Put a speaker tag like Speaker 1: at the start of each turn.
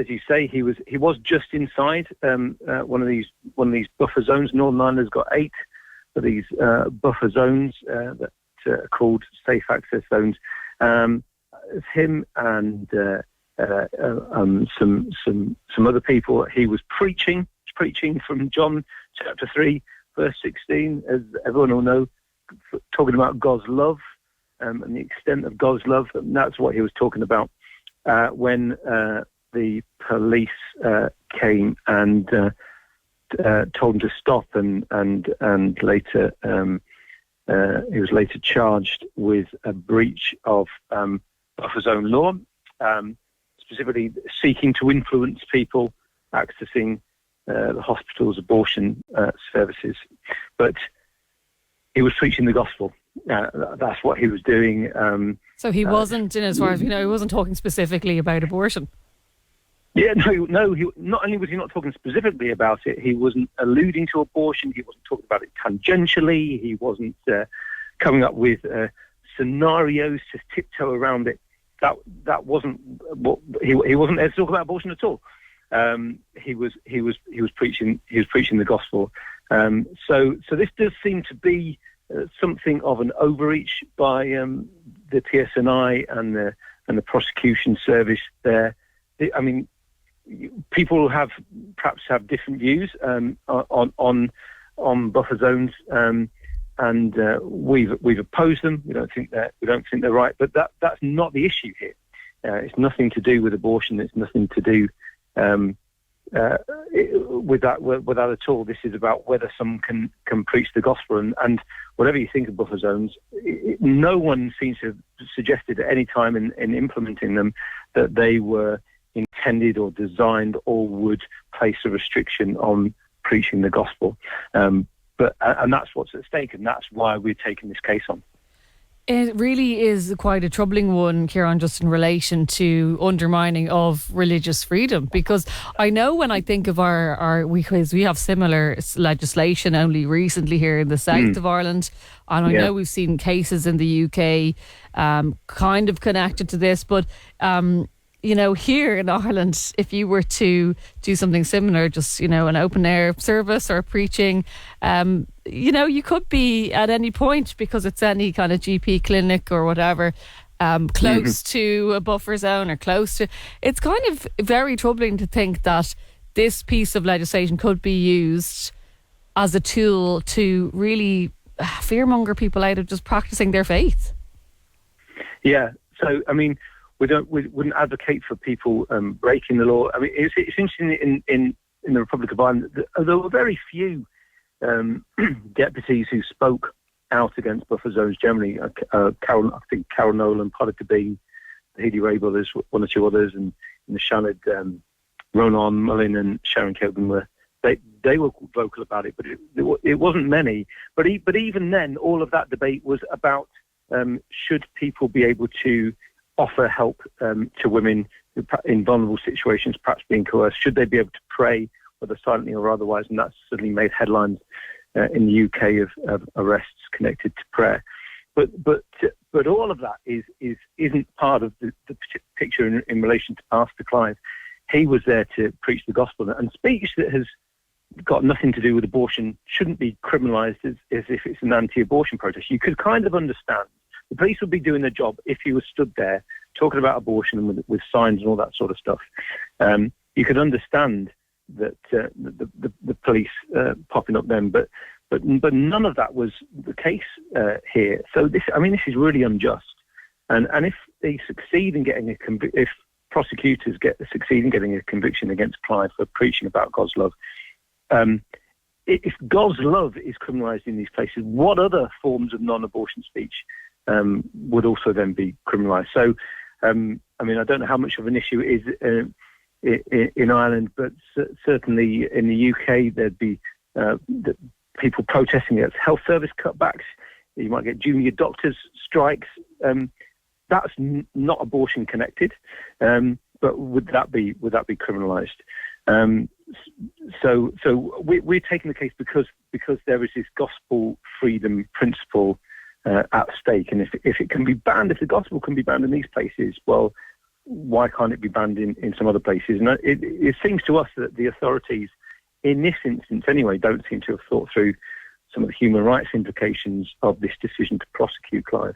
Speaker 1: as you say, he was just inside one of these buffer zones. Northern Ireland's got 8 of these buffer zones that are called safe access zones. It's him and some other people. He was preaching from John chapter 3, verse 16, as everyone will know, talking about God's love and the extent of God's love. And that's what he was talking about when the police came and told him to stop, and later he was later charged with a breach of buffer zone law, specifically seeking to influence people accessing the hospital's abortion services. But he was preaching the gospel. That's what he was doing.
Speaker 2: So he wasn't, as far as we know, he wasn't talking specifically about abortion.
Speaker 1: Yeah, no. He, not only was he not talking specifically about it, he wasn't alluding to abortion. He wasn't talking about it tangentially. He wasn't coming up with scenarios to tiptoe around it. That wasn't what he wasn't there to talk about abortion at all. He was preaching the gospel. So this does seem to be something of an overreach by the PSNI and the prosecution service there. I mean, people perhaps have different views on buffer zones, and we've opposed them. We don't think they're right, but that's not the issue here. It's nothing to do with abortion. It's nothing to do with that at all. This is about whether someone can preach the gospel, and whatever you think of buffer zones, no one seems to have suggested at any time in implementing them that they were intended or designed or would place a restriction on preaching the gospel. But that's what's at stake, and that's why we're taking this case on.
Speaker 2: It really is quite a troubling one, Ciarán, just in relation to undermining of religious freedom, because I know when I think of because we have similar legislation only recently here in the south of Ireland, and I know we've seen cases in the UK kind of connected to this, but here in Ireland, if you were to do something similar, just, an open air service or preaching, you could be at any point, because it's any kind of GP clinic or whatever, close to a buffer zone or close to... It's kind of very troubling to think that this piece of legislation could be used as a tool to really fearmonger people out of just practicing their faith. Yeah,
Speaker 1: so, I mean... We wouldn't advocate for people breaking the law. I mean, it's interesting in the Republic of Ireland, there were very few deputies who spoke out against buffer zones generally. Carol Nolan, Pollard Bean, the Healy Ray brothers, one or two others, and in the Shannon, Ronan Mullin and Sharon Kilburn they were vocal about it, but it wasn't many. But even then, all of that debate was about should people be able to offer help to women in vulnerable situations, perhaps being coerced? Should they be able to pray, whether silently or otherwise? And that's certainly made headlines in the UK of arrests connected to prayer. But all of that isn't part of the picture in relation to Pastor Clive. He was there to preach the gospel, and speech that has got nothing to do with abortion shouldn't be criminalised as if it's an anti-abortion protest. You could kind of understand. The police would be doing their job if he was stood there talking about abortion with signs and all that sort of stuff. You could understand that the police popping up then, but none of that was the case here. So this is really unjust. And if they succeed in getting if prosecutors succeed in getting a conviction against Clive for preaching about God's love, if God's love is criminalised in these places, what other forms of non-abortion speech would also then be criminalised? So, I don't know how much of an issue it is in Ireland, but certainly in the UK, there'd be people protesting against health service cutbacks. You might get junior doctors' strikes. That's not abortion connected, but would that be criminalised? So we're taking the case because there is this gospel freedom principle at stake, and if it can be banned, if the gospel can be banned in these places, well, why can't it be banned in some other places? And it seems to us that the authorities, in this instance anyway, don't seem to have thought through some of the human rights implications of this decision to prosecute Clive.